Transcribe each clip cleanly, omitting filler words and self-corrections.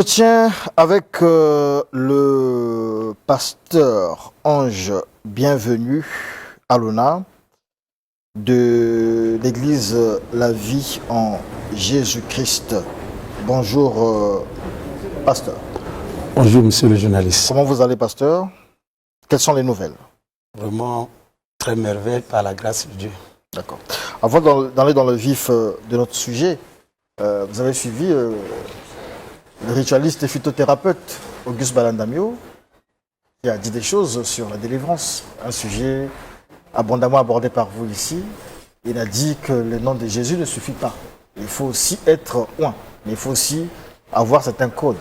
Je tiens avec le pasteur Ange Bienvenu Alona de l'église La Vie en Jésus-Christ. Bonjour, pasteur. Bonjour, monsieur le journaliste. Comment vous allez, pasteur? Quelles sont les nouvelles? Vraiment très merveilleux par la grâce de Dieu. D'accord. Avant d'aller dans le vif de notre sujet, vous avez suivi le ritualiste et phytothérapeute Auguste Balandamio qui a dit des choses sur la délivrance, un sujet abondamment abordé par vous ici. Il a dit que le nom de Jésus ne suffit pas. Il faut aussi être oint, mais il faut aussi avoir certains codes.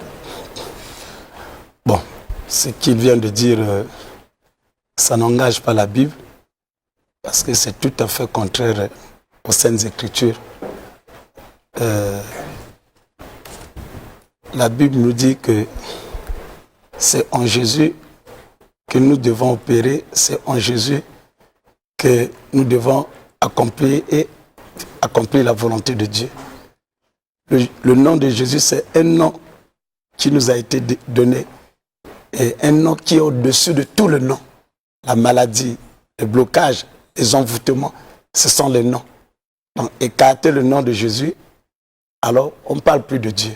Bon, ce qu'il vient de dire, ça n'engage pas la Bible, parce que c'est tout à fait contraire aux Saintes Écritures. La Bible nous dit que c'est en Jésus que nous devons opérer, c'est en Jésus que nous devons accomplir la volonté de Dieu. Le nom de Jésus, c'est un nom qui nous a été donné, et un nom qui est au-dessus de tout le nom. La maladie, le blocage, les envoûtements, ce sont les noms. Donc, écarter le nom de Jésus, alors on ne parle plus de Dieu.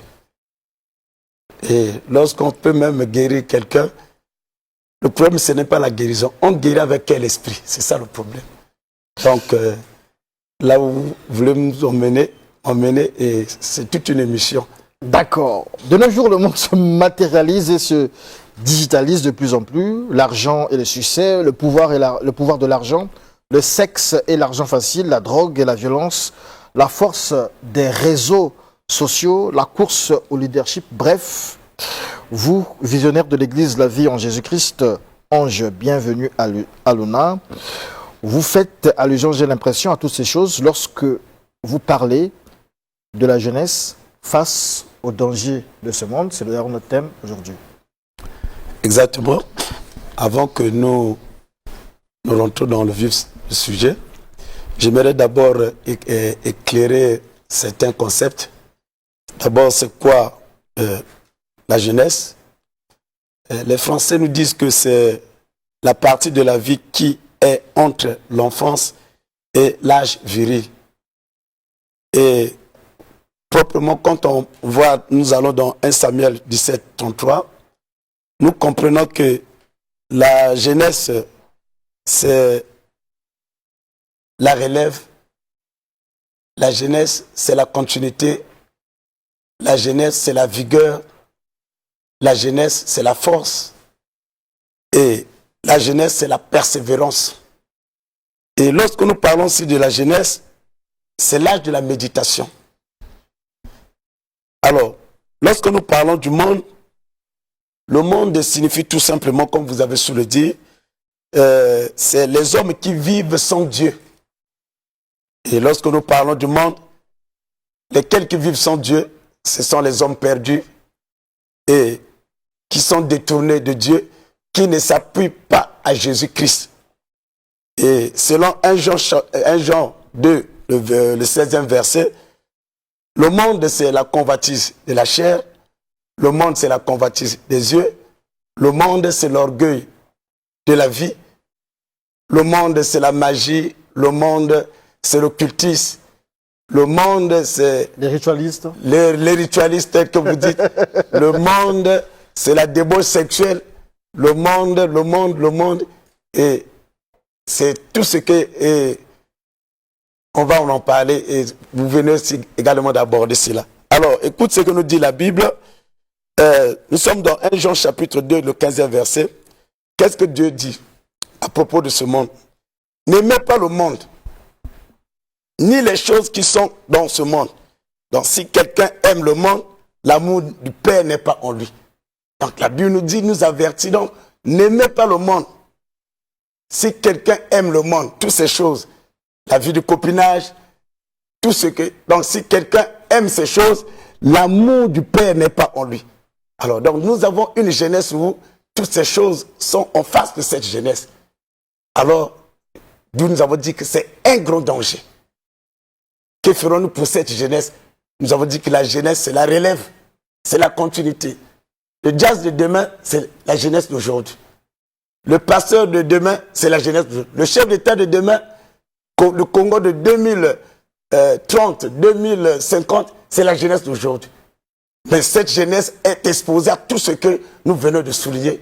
Et lorsqu'on peut même guérir quelqu'un, le problème, ce n'est pas la guérison. On guérit avec quel esprit? C'est ça le problème. Donc, là où vous voulez nous emmener, et c'est toute une émission. D'accord. De nos jours, le monde se matérialise et se digitalise de plus en plus. L'argent et le succès, le pouvoir de l'argent, le sexe et l'argent facile, la drogue et la violence, la force des réseaux sociaux, la course au leadership. Bref, vous, visionnaire de l'église La Vie en Jésus-Christ, Ange Bienvenu Alona, vous faites allusion, j'ai l'impression, à toutes ces choses lorsque vous parlez de la jeunesse face aux dangers de ce monde. C'est d'ailleurs notre thème aujourd'hui. Exactement. Avant que nous rentrions dans le vif du sujet, j'aimerais d'abord éclairer certains concepts. D'abord, c'est quoi la jeunesse? Les Français nous disent que c'est la partie de la vie qui est entre l'enfance et l'âge viril. Et proprement, quand on voit, nous allons dans 1 Samuel 17, 33, nous comprenons que la jeunesse, c'est la relève, la jeunesse, c'est la continuité, la jeunesse, c'est la vigueur, la jeunesse, c'est la force, et la jeunesse, c'est la persévérance. Et lorsque nous parlons aussi de la jeunesse, c'est l'âge de la méditation. Alors, lorsque nous parlons du monde, le monde signifie tout simplement, comme vous avez su le dire, c'est les hommes qui vivent sans Dieu. Et lorsque nous parlons du monde, lesquels qui vivent sans Dieu, ce sont les hommes perdus et qui sont détournés de Dieu, qui ne s'appuient pas à Jésus-Christ. Et selon 1 Jean 2, le 16e verset, le monde, c'est la convoitise de la chair, le monde, c'est la convoitise des yeux, le monde, c'est l'orgueil de la vie, le monde, c'est la magie, le monde, c'est l'occultisme, le monde, c'est... Les ritualistes. Les ritualistes que vous dites. Le monde, c'est la débauche sexuelle. Le monde. Et c'est tout ce que... Et on va en parler et vous venez aussi également d'aborder cela. Alors, écoute ce que nous dit la Bible. Nous sommes dans 1 Jean chapitre 2, le 15e verset. Qu'est-ce que Dieu dit à propos de ce monde? N'aimez pas le monde, ni les choses qui sont dans ce monde. Donc si quelqu'un aime le monde, l'amour du Père n'est pas en lui. Donc la Bible nous dit, nous avertit donc, n'aimez pas le monde. Si quelqu'un aime le monde, toutes ces choses, la vie du copinage, tout ce que... Donc si quelqu'un aime ces choses, l'amour du Père n'est pas en lui. Alors donc nous avons une jeunesse où toutes ces choses sont en face de cette jeunesse. Alors, nous avons dit que c'est un grand danger. Que ferons-nous pour cette jeunesse? Nous avons dit que la jeunesse, c'est la relève. c'est la continuité. Le jazz de demain, c'est la jeunesse d'aujourd'hui. Le pasteur de demain, c'est la jeunesse d'aujourd'hui. Le chef d'État de demain, le Congo de 2030, 2050, c'est la jeunesse d'aujourd'hui. Mais cette jeunesse est exposée à tout ce que nous venons de souligner.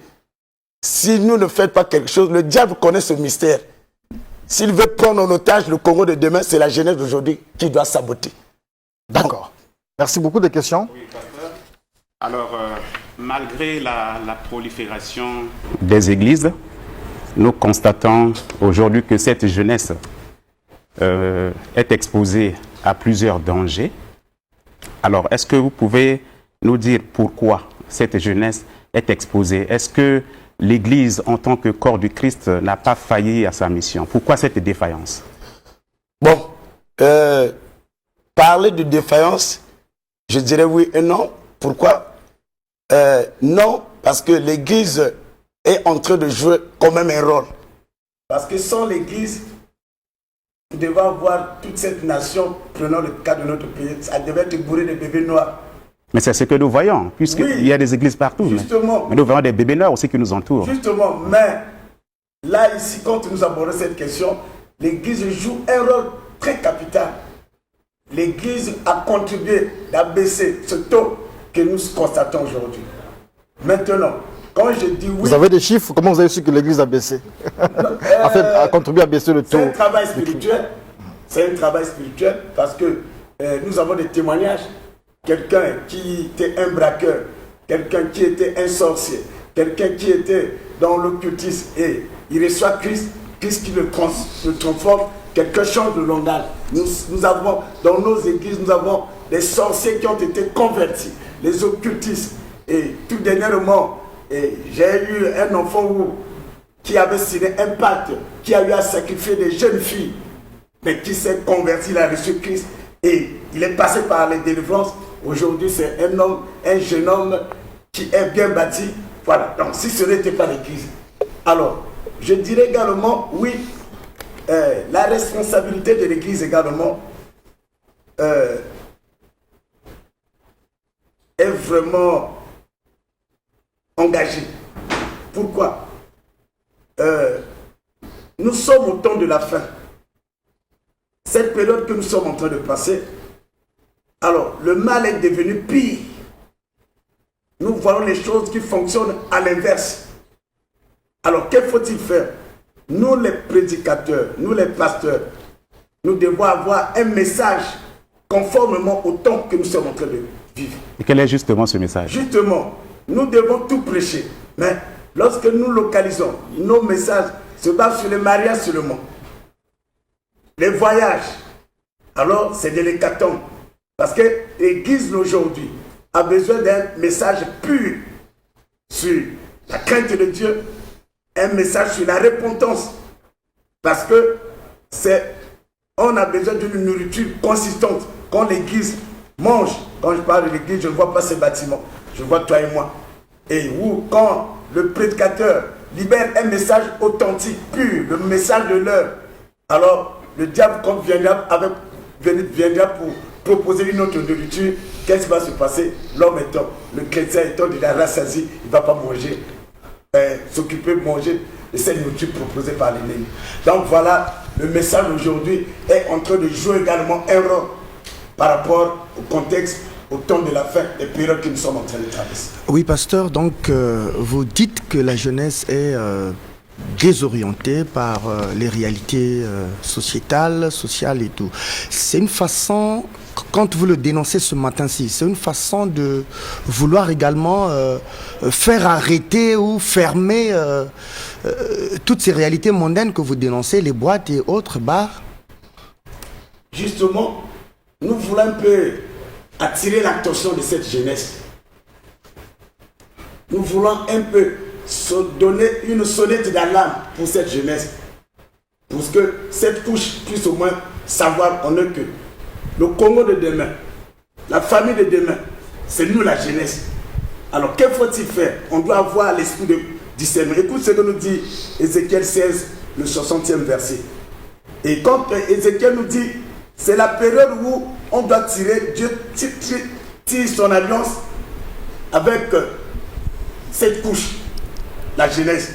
Si nous ne faisons pas quelque chose, le diable connaît ce mystère. S'il veut prendre en otage le Congo de demain, c'est la jeunesse d'aujourd'hui qui doit saboter. D'accord. Merci beaucoup de questions. Oui, pasteur. Alors, malgré la prolifération des églises, nous constatons aujourd'hui que cette jeunesse est exposée à plusieurs dangers. Alors, est-ce que vous pouvez nous dire pourquoi cette jeunesse est exposée? Est-ce que l'Église, en tant que corps du Christ, n'a pas failli à sa mission? Pourquoi cette défaillance? Bon, parler de défaillance, je dirais oui et non. Pourquoi? Non, parce que l'Église est en train de jouer quand même un rôle. Parce que sans l'Église, nous devons avoir toute cette nation, prenons le cas de notre pays, ça devait être bourré de bébés noirs. Mais c'est ce que nous voyons, puisqu'il y a des églises partout. Justement. Mais nous voyons des bébés noirs aussi qui nous entourent. Justement, mais là, ici, quand nous abordons cette question, l'Église joue un rôle très capital. L'Église a contribué à baisser ce taux que nous constatons aujourd'hui. Maintenant, quand je dis oui... Vous avez des chiffres? Comment vous avez su que l'Église a baissé? A contribué à baisser le taux? C'est un travail spirituel. C'est un travail spirituel parce que nous avons des témoignages. Quelqu'un qui était un braqueur, quelqu'un qui était un sorcier, quelqu'un qui était dans l'occultisme et il reçoit Christ, Christ qui le transforme, quelqu'un change de langage. Nous avons, dans nos églises, nous avons des sorciers qui ont été convertis, les occultistes. Et tout dernièrement, j'ai eu un enfant qui avait signé un pacte, qui a eu à sacrifier des jeunes filles, mais qui s'est converti, il a reçu Christ et il est passé par les délivrances. Aujourd'hui, c'est un jeune homme qui est bien bâti. Voilà. Donc, si ce n'était pas l'Église. Alors, je dirais également, oui, la responsabilité de l'Église également est vraiment engagée. Pourquoi? Nous sommes au temps de la fin. Cette période que nous sommes en train de passer, alors, le mal est devenu pire. Nous voyons les choses qui fonctionnent à l'inverse. Alors, que faut-il faire? Nous, les prédicateurs, nous, les pasteurs, nous devons avoir un message conformément au temps que nous sommes en train de vivre. Et quel est justement ce message? Justement, nous devons tout prêcher. Mais lorsque nous localisons, nos messages se basent sur les mariages seulement. Les voyages, alors c'est de l'hécatombe. Parce que l'Église aujourd'hui a besoin d'un message pur sur la crainte de Dieu, un message sur la repentance. Parce que on a besoin d'une nourriture consistante. Quand l'Église mange, quand je parle de l'Église, je ne vois pas ces bâtiments, je vois toi et moi. Et quand le prédicateur libère un message authentique, pur, le message de l'heure, alors le diable viendra pour proposer une autre nourriture. Qu'est-ce qui va se passer? L'homme étant, le chrétien étant déjà rassasié, il ne va pas manger, s'occuper de manger de cette nourriture proposée par l'ennemi. Donc voilà, le message aujourd'hui est en train de jouer également un rôle par rapport au contexte, au temps de la fin des périodes que nous sommes en train de traverser. Oui, pasteur, donc vous dites que la jeunesse est désorientée par les réalités sociétales et tout. C'est une façon, quand vous le dénoncez ce matin-ci, c'est une façon de vouloir également faire arrêter ou fermer toutes ces réalités mondaines que vous dénoncez, les boîtes et autres bars. Justement, nous voulons un peu attirer l'attention de cette jeunesse. Nous voulons un peu donner une sonnette d'alarme pour cette jeunesse. Pour que cette couche puisse au moins savoir en eux que le Congo de demain, la famille de demain, c'est nous la jeunesse. Alors, que faut-il faire? On doit avoir l'esprit de discernement. Écoute ce que nous dit Ézéchiel 16, le 60e verset. Et quand Ézéchiel nous dit, c'est la période où on doit tirer, Dieu tire son alliance avec cette couche, la Genèse.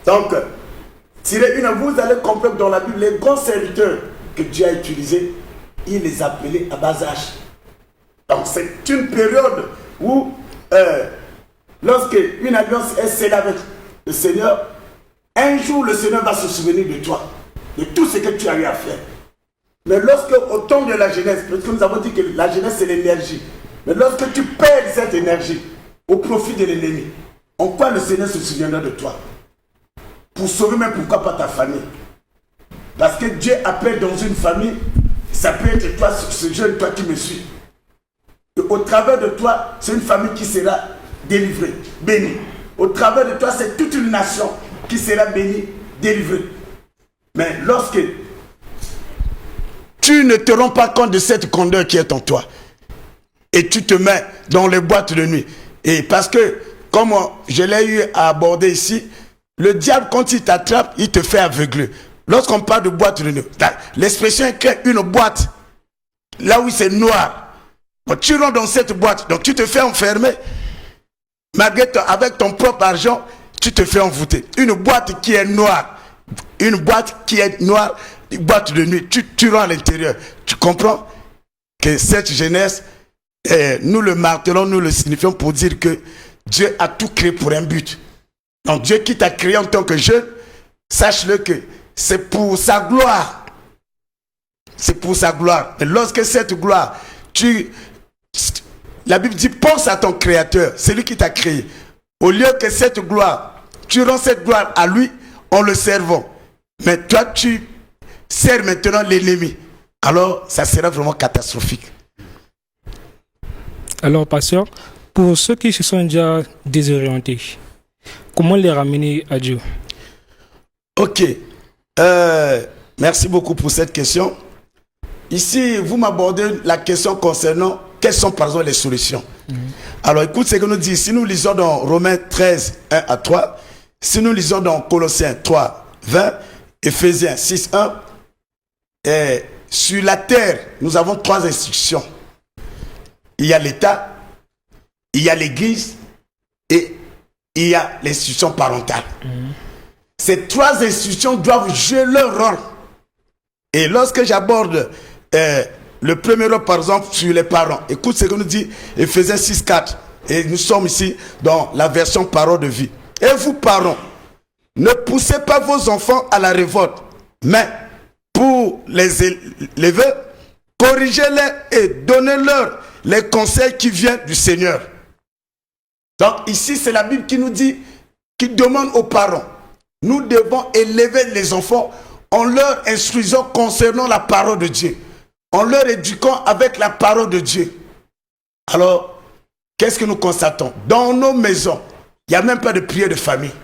Donc, tirez une, vous allez comprendre dans la Bible, les grands serviteurs que Dieu a utilisés, il les appelait à bas âge. Donc, c'est une période où, lorsque une alliance est scellée avec le Seigneur, un jour le Seigneur va se souvenir de toi, de tout ce que tu as eu à faire. Mais lorsque, au temps de la jeunesse, parce que nous avons dit que la jeunesse c'est l'énergie, mais lorsque tu perds cette énergie au profit de l'ennemi, en quoi le Seigneur se souviendra de toi? Pour sauver même pourquoi pas ta famille? Parce que Dieu appelle dans une famille, ça peut être toi, ce jeune, toi qui me suis. Et au travers de toi, c'est une famille qui sera délivrée, bénie. Au travers de toi, c'est toute une nation qui sera bénie, délivrée. Mais lorsque tu ne te rends pas compte de cette candeur qui est en toi, et tu te mets dans les boîtes de nuit, et parce que, comme je l'ai eu à aborder ici, le diable, quand il t'attrape, il te fait aveugler. Lorsqu'on parle de boîte de nuit, l'expression est claire, une boîte, là où c'est noir. Donc, tu rentres dans cette boîte, donc tu te fais enfermer, malgré avec ton propre argent, tu te fais envoûter. Une boîte qui est noire, une boîte de nuit, tu rentres à l'intérieur. Tu comprends que cette jeunesse, nous le martelons, nous le signifions pour dire que Dieu a tout créé pour un but. Donc Dieu qui t'a créé en tant que jeune, sache-le que c'est pour sa gloire. C'est pour sa gloire. Et lorsque cette gloire, la Bible dit, pense à ton Créateur, c'est lui qui t'a créé. Au lieu que cette gloire, tu rends cette gloire à lui en le servant. Mais toi, tu sers maintenant l'ennemi. Alors, ça sera vraiment catastrophique. Alors, pasteur, pour ceux qui se sont déjà désorientés, comment les ramener à Dieu? Ok. Merci beaucoup pour cette question. Ici, vous m'abordez la question concernant quelles sont par exemple les solutions. Alors, écoute ce que nous dit. Si nous lisons dans Romains 13, 1 à 3, si nous lisons dans Colossiens 3, 20, Éphésiens 6, 1, et sur la terre, nous avons 3 institutions. Il y a l'État, il y a l'Église et il y a l'institution parentale. Ces 3 institutions doivent jouer leur rôle. Et lorsque j'aborde le premier rôle, par exemple, sur les parents, écoute ce que nous dit Éphésiens 6, 4. Et nous sommes ici dans la version parole de vie. Et vous, parents, ne poussez pas vos enfants à la révolte, mais pour les élever, corrigez-les et donnez-leur les conseils qui viennent du Seigneur. Donc ici, c'est la Bible qui nous dit, qui demande aux parents, nous devons élever les enfants en leur instruisant concernant la parole de Dieu, en leur éduquant avec la parole de Dieu. Alors, qu'est-ce que nous constatons? Dans nos maisons, il n'y a même pas de prière de famille.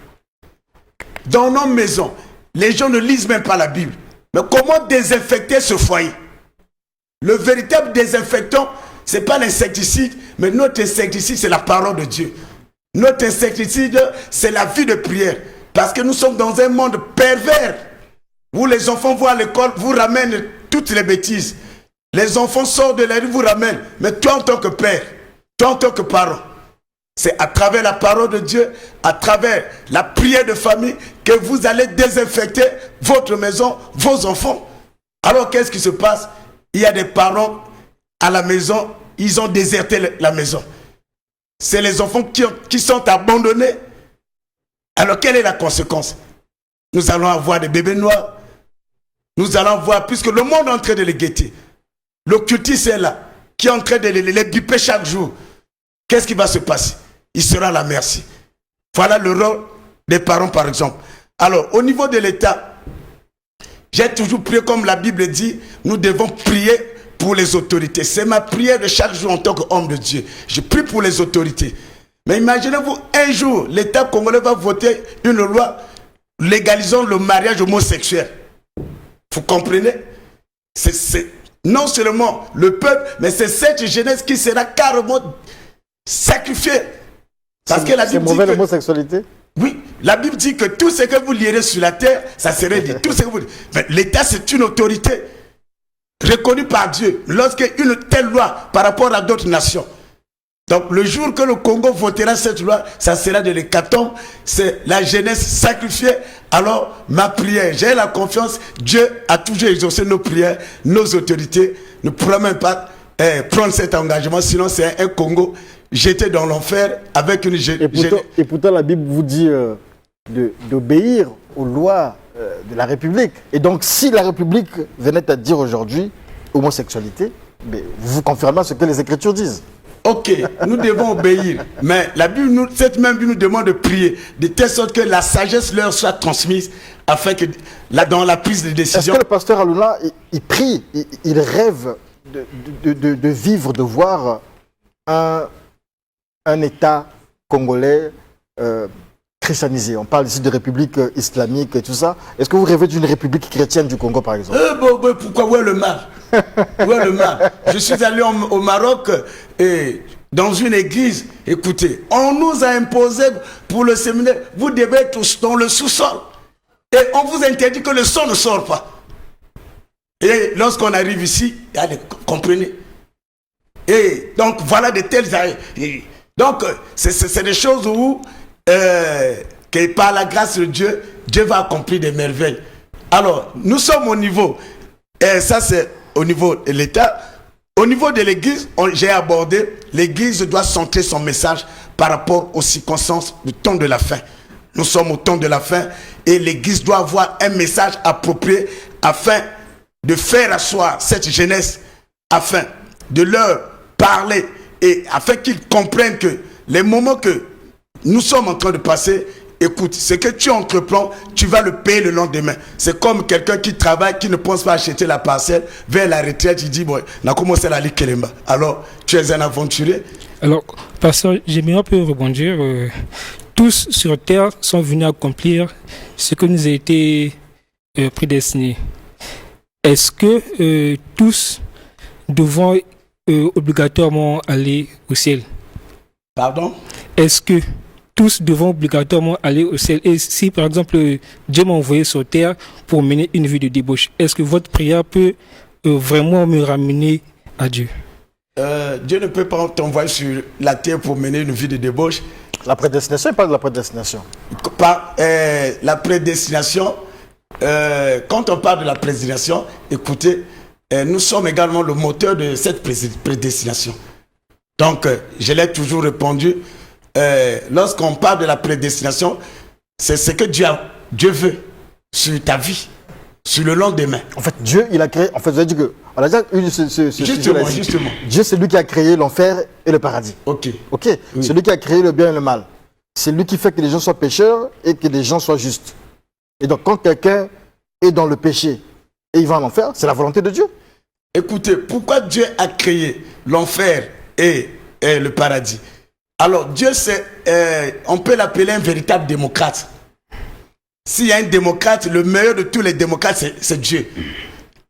Dans nos maisons, les gens ne lisent même pas la Bible. Mais comment désinfecter ce foyer? Le véritable désinfectant, ce n'est pas l'insecticide, mais notre insecticide, c'est la parole de Dieu. Notre insecticide, c'est la vie de prière. Parce que nous sommes dans un monde pervers, où les enfants vont à l'école, vous ramènent toutes les bêtises. Les enfants sortent de la rue, vous ramènent. Mais toi, en tant que père, toi, en tant que parent, c'est à travers la parole de Dieu, à travers la prière de famille, que vous allez désinfecter votre maison, vos enfants. Alors, qu'est-ce qui se passe? Il y a des parents à la maison, ils ont déserté la maison. C'est les enfants qui sont abandonnés. Alors, quelle est la conséquence? Nous allons avoir des bébés noirs. Nous allons voir, puisque le monde est en train de les guetter. L'occultisme est là, qui est en train de les biper chaque jour. Qu'est-ce qui va se passer? Il sera à la merci. Voilà le rôle des parents, par exemple. Alors, au niveau de l'État, j'ai toujours prié, comme la Bible dit, nous devons prier pour les autorités. C'est ma prière de chaque jour en tant qu'homme de Dieu. Je prie pour les autorités. Mais imaginez-vous, un jour, l'État congolais va voter une loi légalisant le mariage homosexuel. Vous comprenez? C'est non seulement le peuple, mais c'est cette jeunesse qui sera carrément sacrifiée. Parce que la Bible dit que l'homosexualité? Oui, la Bible dit que tout ce que vous lirez sur la terre, ça serait dit. Tout ce que vous... Mais l'État, c'est une autorité reconnue par Dieu. Lorsqu'une telle loi par rapport à d'autres nations, Donc le jour que le Congo votera cette loi, ça sera de l'hécatombe, c'est la jeunesse sacrifiée. Alors ma prière, j'ai la confiance, Dieu a toujours exaucé nos prières, nos autorités ne pourront même pas prendre cet engagement, sinon c'est un Congo jeté dans l'enfer avec une jeunesse. Et pourtant la Bible vous dit d'obéir aux lois de la République. Et donc si la République venait à dire aujourd'hui homosexualité, mais vous confirmez ce que les Écritures disent. Ok, nous devons obéir, mais la Bible, cette même Bible nous demande de prier, de telle sorte que la sagesse leur soit transmise, afin que dans la prise de décision... Est-ce que le pasteur Aluna, il prie, il rêve de vivre, de voir un État congolais christianisé? On parle ici de république islamique et tout ça. Est-ce que vous rêvez d'une république chrétienne du Congo, par exemple? Pourquoi? Où est le mal? Où est le mal? Je suis allé au Maroc et dans une église, écoutez, on nous a imposé pour le séminaire, vous devez être dans le sous-sol. Et on vous interdit que le son ne sort pas. Et lorsqu'on arrive ici, allez, comprenez. Et donc voilà de telles... Donc c'est des choses où, que par la grâce de Dieu, Dieu va accomplir des merveilles. Alors, nous sommes au niveau, et ça c'est au niveau de l'État. Au niveau de l'Église, j'ai abordé, l'Église doit centrer son message par rapport aux circonstances du temps de la fin. Nous sommes au temps de la fin et l'Église doit avoir un message approprié afin de faire asseoir cette jeunesse, afin de leur parler et afin qu'ils comprennent que les moments que nous sommes en train de passer, écoute, ce que tu entreprends, tu vas le payer le lendemain. C'est comme quelqu'un qui travaille, qui ne pense pas acheter la parcelle, vers la retraite, il dit, bon, on a commencé à aller Kelemba. Alors, tu es un aventurier. Alors, pasteur, j'aimerais un peu rebondir. Tous sur terre sont venus accomplir ce que nous a été prédestiné. Est-ce que tous devons obligatoirement aller au ciel? Pardon? Est-ce que tous devons obligatoirement aller au ciel? Et si, par exemple, Dieu m'a envoyé sur terre pour mener une vie de débauche, est-ce que votre prière peut vraiment me ramener à Dieu? Dieu ne peut pas t'envoyer sur la terre pour mener une vie de débauche. La prédestination n'est pas de la prédestination. Par la prédestination, quand on parle de la prédestination, écoutez, nous sommes également le moteur de cette prédestination. Donc, je l'ai toujours répondu. Lorsqu'on parle de la prédestination, c'est ce que Dieu veut sur ta vie, sur le lendemain. En fait, Dieu, il a créé. En fait, vous avez dit que. On a déjà eu Justement. Dieu, c'est lui qui a créé l'enfer et le paradis. Ok. Oui. C'est lui qui a créé le bien et le mal. C'est lui qui fait que les gens soient pécheurs et que les gens soient justes. Et donc, quand quelqu'un est dans le péché et il va en enfer, c'est la volonté de Dieu. Écoutez, pourquoi Dieu a créé l'enfer et le paradis? Alors, Dieu, on peut l'appeler un véritable démocrate. S'il y a un démocrate, le meilleur de tous les démocrates, c'est Dieu.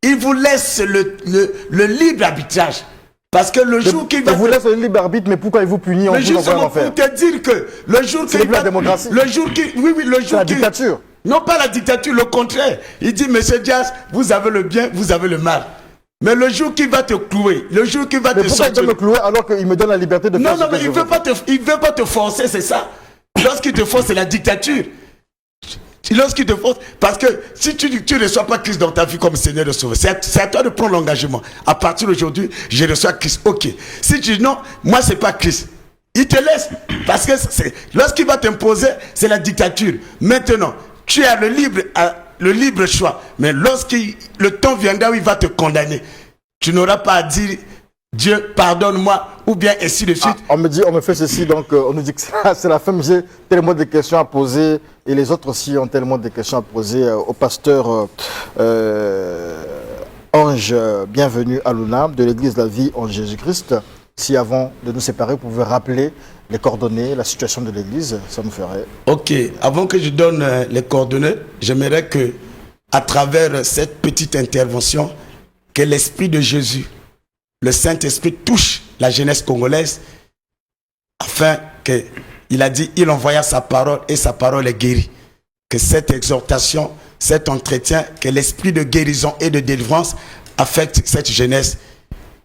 Il vous laisse le libre arbitrage. Parce que le jour qu'il va... Il vous laisse le libre arbitre, mais pourquoi il vous punit en vous envoyant en enfer? Pour te dire que le jour qu'il va... la démocratie. Le jour qui... Oui, le jour c'est la dictature. Non, pas la dictature, le contraire. Il dit, monsieur Diaz, vous avez le bien, vous avez le mal. Mais le jour qu'il va te clouer, le jour qu'il va te sortir... Mais pourquoi il doit me clouer alors qu'il me donne la liberté de faire ce que je veux? Non, il veut pas te forcer, c'est ça. Lorsqu'il te force, c'est la dictature. Lorsqu'il te force... Parce que si tu ne reçois pas Christ dans ta vie comme Seigneur de Sauveur, c'est à toi de prendre l'engagement. À partir d'aujourd'hui, je reçois Christ. Ok. Si tu dis non, moi, c'est pas Christ. Il te laisse. Parce que lorsqu'il va t'imposer, c'est la dictature. Maintenant, tu as le libre choix. Mais le temps viendra où il va te condamner, tu n'auras pas à dire Dieu pardonne-moi ou bien ainsi de suite. On me fait ceci, donc on nous dit que c'est la fin. J'ai tellement de questions à poser et les autres aussi ont tellement de questions à poser au pasteur Ange, bienvenue à l'UNAM de l'Église de la vie en Jésus-Christ. Si avant de nous séparer, vous pouvez rappeler les coordonnées, la situation de l'Église, ça me ferait. Ok, avant que je donne les coordonnées, j'aimerais que, à travers cette petite intervention, que l'Esprit de Jésus, le Saint-Esprit touche la jeunesse congolaise, afin que, il a dit, il envoya sa parole et sa parole est guérie. Que cette exhortation, cet entretien, que l'esprit de guérison et de délivrance affecte cette jeunesse.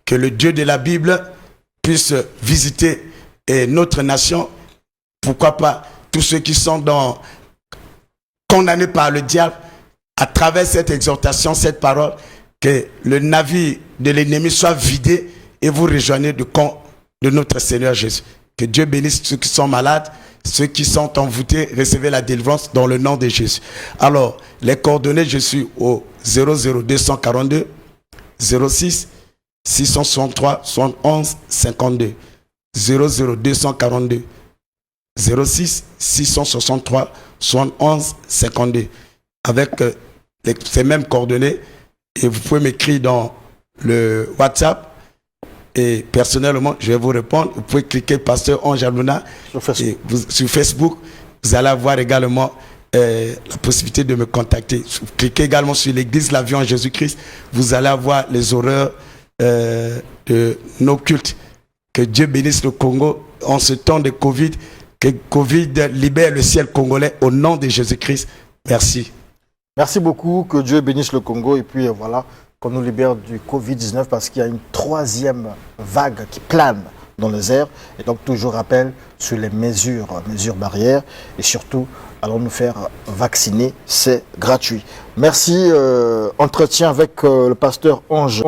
Que le Dieu de la Bible puisse visiter et notre nation. Pourquoi pas tous ceux qui sont condamnés par le diable, à travers cette exhortation, cette parole, que le navire de l'ennemi soit vidé et vous rejoignez le camp de notre Seigneur Jésus. Que Dieu bénisse ceux qui sont malades, ceux qui sont envoûtés, recevez la délivrance dans le nom de Jésus. Alors, les coordonnées, je suis au 00242 06 663 71 52. 00242 06 663 71 52. Avec ces mêmes coordonnées, et vous pouvez m'écrire dans le WhatsApp. Et personnellement, je vais vous répondre. Vous pouvez cliquer Pasteur Ange Alouna sur Facebook. Vous allez avoir également la possibilité de me contacter. Cliquez également sur l'église La Vie en Jésus-Christ. Vous allez avoir les horreurs de nos cultes. Que Dieu bénisse le Congo en ce temps de Covid. Que Covid libère le ciel congolais au nom de Jésus-Christ. Merci. Merci beaucoup. Que Dieu bénisse le Congo. Et puis voilà, qu'on nous libère du Covid-19 parce qu'il y a une troisième vague qui plane dans les airs. Et donc, toujours rappel sur les mesures barrières. Et surtout, allons nous faire vacciner. C'est gratuit. Merci. Entretien avec le pasteur Ange